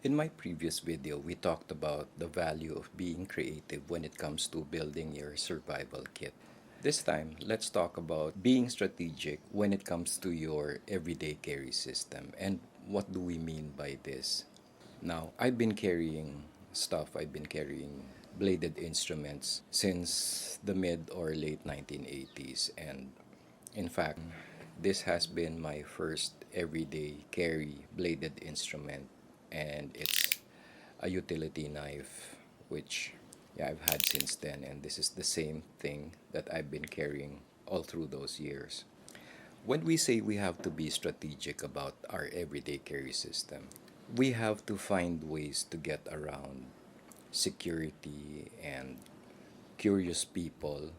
In my previous video, we talked about the value of being creative when it comes to building your survival kit. This time, let's talk about being strategic when it comes to your everyday carry system. And what do we mean by this? Now, I've been carrying bladed instruments since the mid or late 1980s. And in fact, this has been my first everyday carry bladed instrument, and it's a utility knife, which I've had since then, and this is the same thing that I've been carrying all through those years. When we say we have to be strategic about our everyday carry system, we have to find ways to get around security and curious people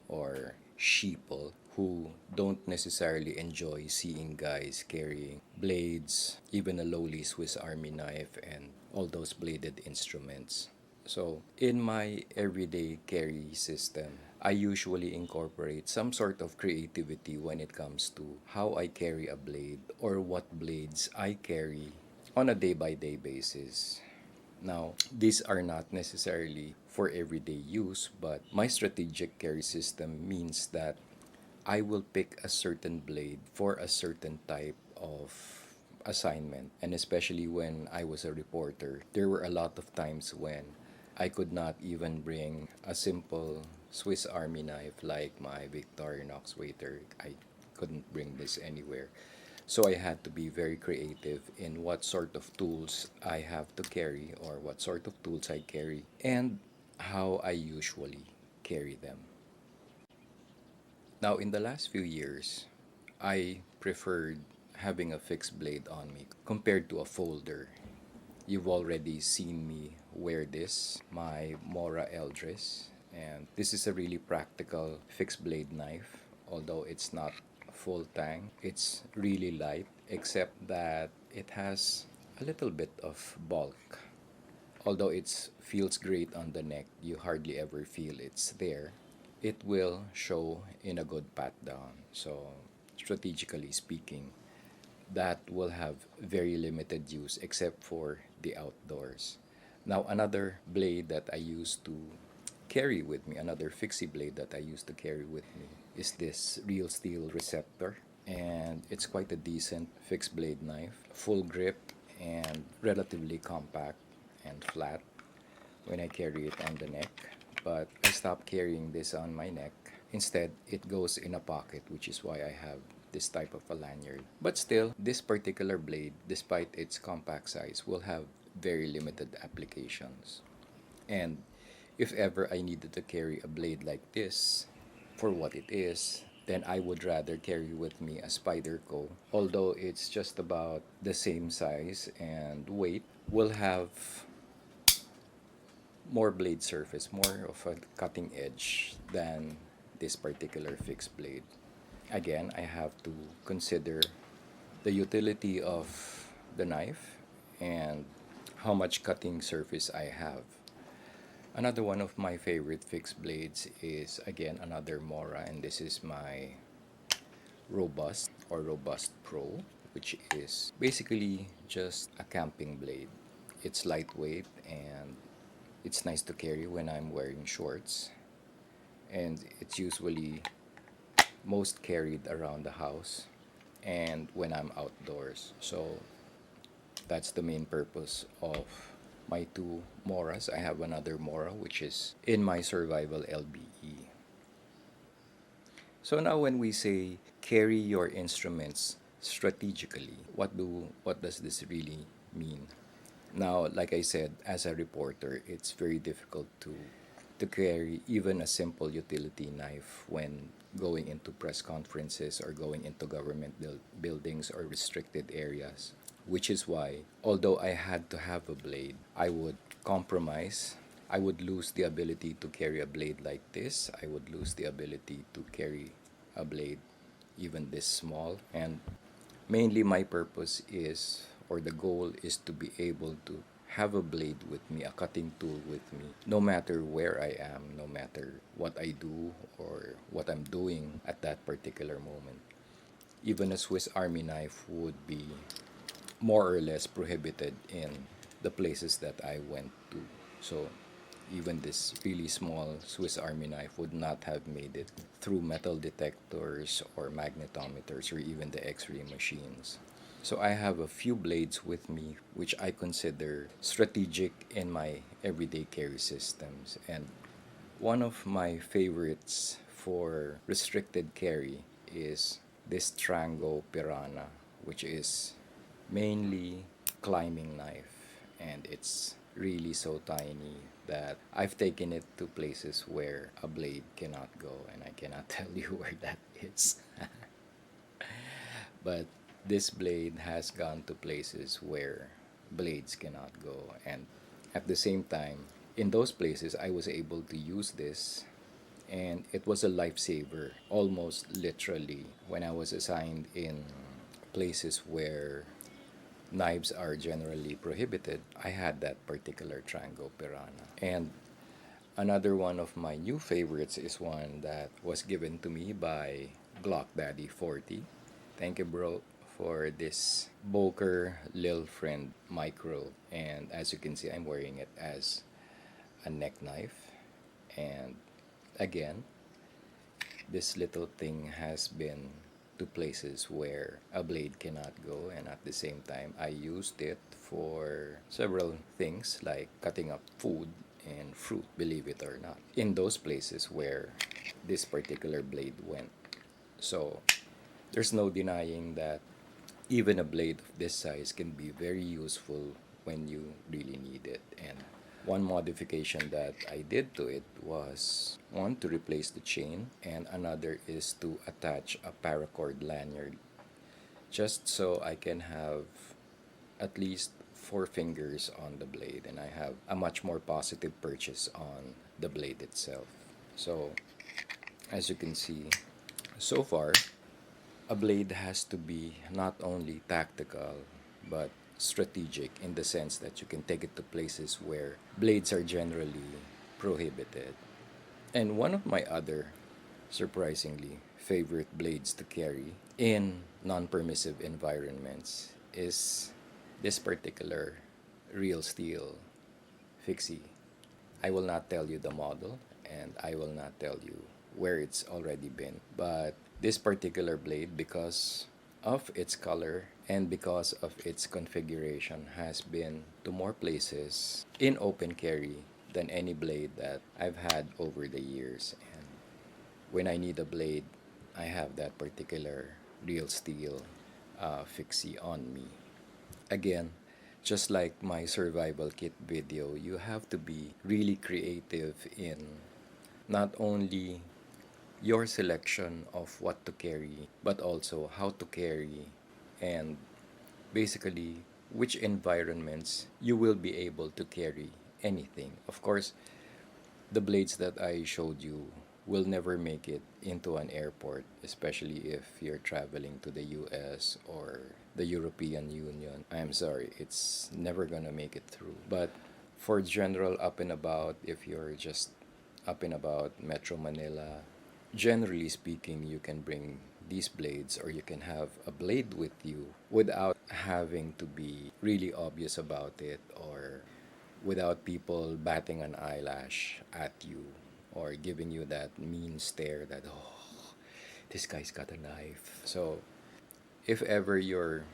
or sheeple who don't necessarily enjoy seeing guys carrying blades, even a lowly Swiss Army knife, and all those bladed instruments. So, in my everyday carry system, I usually incorporate some sort of creativity when it comes to how I carry a blade or what blades I carry on a day by day basis. Now, these are not necessarily for everyday use, but my strategic carry system means that I will pick a certain blade for a certain type of assignment. And especially when I was a reporter, there were a lot of times when I could not even bring a simple Swiss Army knife like my Victorinox waiter. I couldn't bring this anywhere. So I had to be very creative in what sort of tools I have to carry or what sort of tools I carry and how I usually carry them. Now, in the last few years, I preferred having a fixed blade on me compared to a folder. You've already seen me wear this, my Mora Eldris, and this is a really practical fixed blade knife, although it's not full tang. It's really light, except that it has a little bit of bulk. Although it feels great on the neck, you hardly ever feel it's there. It will show in a good pat down. So, strategically speaking, that will have very limited use except for the outdoors. Now, another blade that I used to carry with me, another fixie blade that I used to carry with me, is this Real Steel Receptor. And it's quite a decent fixed blade knife, full grip and relatively compact and flat when I carry it on the neck. But I stopped carrying this on my neck. Instead, it goes in a pocket, which is why I have this type of a lanyard. But still, this particular blade, despite its compact size, will have very limited applications. And if ever I needed to carry a blade like this for what it is, then I would rather carry with me a Spyderco. Although it's just about the same size and weight, will have more blade surface, more of a cutting edge than this particular fixed blade. Again, I have to consider the utility of the knife and how much cutting surface I have. Another one of my favorite fixed blades is again another Mora, and this is my Robust or Robust Pro, which is basically just a camping blade. It's lightweight and it's nice to carry when I'm wearing shorts, and it's usually most carried around the house and when I'm outdoors. So that's the main purpose of my two Moras. I have another Mora which is in my survival LBE. So now when we say carry your instruments strategically, what does this really mean? Now, like I said, as a reporter, it's very difficult to carry even a simple utility knife when going into press conferences or going into government buildings or restricted areas. Which is why, although I had to have a blade, I would compromise. I would lose the ability to carry a blade like this. I would lose the ability to carry a blade even this small. And mainly my purpose is, or the goal is to be able to have a blade with me, a cutting tool with me, no matter where I am, no matter what I do or what I'm doing at that particular moment. Even a Swiss Army knife would be more or less prohibited in the places that I went to. So even this really small Swiss Army knife would not have made it through metal detectors or magnetometers or even the X-ray machines. So I have a few blades with me which I consider strategic in my everyday carry systems. And one of my favorites for restricted carry is this Trango Piranha, which is mainly climbing knife, and it's really so tiny that I've taken it to places where a blade cannot go, and I cannot tell you where that is. But this blade has gone to places where blades cannot go, and at the same time, in those places, I was able to use this, and it was a lifesaver, almost literally, when I was assigned in places where knives are generally prohibited. I had that particular Trango Piranha. And another one of my new favorites is one that was given to me by Glock Daddy 40. Thank you, bro, for this Boker Lil Friend Micro. And as you can see, I'm wearing it as a neck knife. And again, this little thing has been to places where a blade cannot go, and at the same time I used it for several things like cutting up food and fruit, believe it or not, in those places where this particular blade went. So there's no denying that even a blade of this size can be very useful when you really need it. And one modification that I did to it was one to replace the chain, and another is to attach a paracord lanyard just so I can have at least four fingers on the blade, and I have a much more positive purchase on the blade itself. So as you can see, so far a blade has to be not only tactical but strategic, in the sense that you can take it to places where blades are generally prohibited. And one of my other, surprisingly, favorite blades to carry in non permissive environments is this particular real steel fixie. I will not tell you the model, and I will not tell you where it's already been. But this particular blade, because of its color and because of its configuration, has been to more places in open carry than any blade that I've had over the years. And when I need a blade, I have that particular real steel fixie on me. Again, just like my survival kit video, you have to be really creative in not only your selection of what to carry, but also how to carry, and basically which environments you will be able to carry anything. Of course, the blades that I showed you will never make it into an airport, especially if you're traveling to the US or the European Union. I'm sorry, it's never gonna make it through. But for general up and about, if you're just up and about Metro Manila, generally speaking, you can bring these blades, or you can have a blade with you without having to be really obvious about it, or without people batting an eyelash at you or giving you that mean stare that, oh, this guy's got a knife. So if ever you're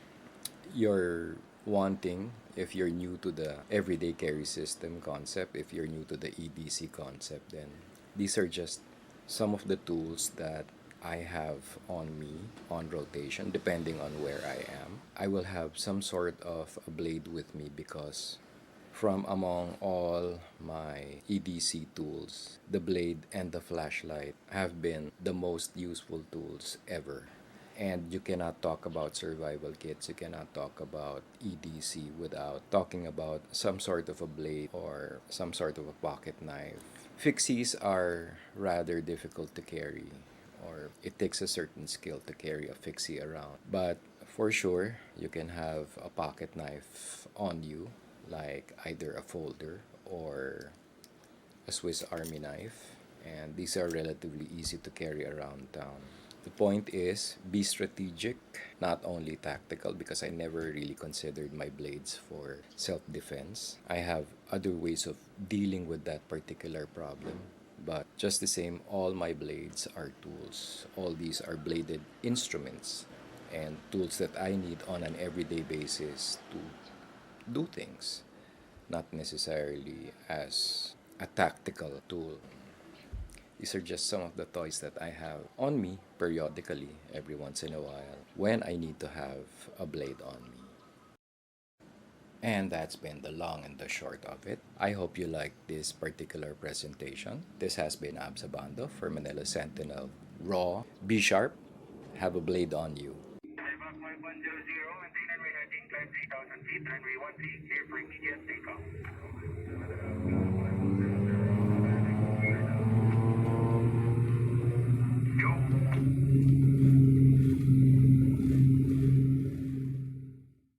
wanting, if you're new to the everyday carry system concept, if you're new to the EDC concept, then these are just some of the tools that I have on me on rotation, depending on where I am. I will have some sort of a blade with me because from among all my EDC tools, the blade and the flashlight have been the most useful tools ever. And you cannot talk about survival kits, you cannot talk about EDC without talking about some sort of a blade or some sort of a pocket knife. Fixies are rather difficult to carry, or it takes a certain skill to carry a fixie around. But for sure, you can have a pocket knife on you, like either a folder or a Swiss Army knife, and these are relatively easy to carry around town. The point is be strategic, not only tactical, because I never really considered my blades for self defense. I have other ways of dealing with that particular problem. But just the same, all my blades are tools. All these are bladed instruments and tools that I need on an everyday basis to do things, not necessarily as a tactical tool. These are just some of the toys that I have on me periodically, every once in a while, when I need to have a blade on me. And that's been the long and the short of it. I hope you liked this particular presentation. This has been Absabando for Manila Sentinel. Raw, be sharp, have a blade on you. 5100, maintain runway heading, climb 3,000 feet, runway 13, clear for immediate takeoff.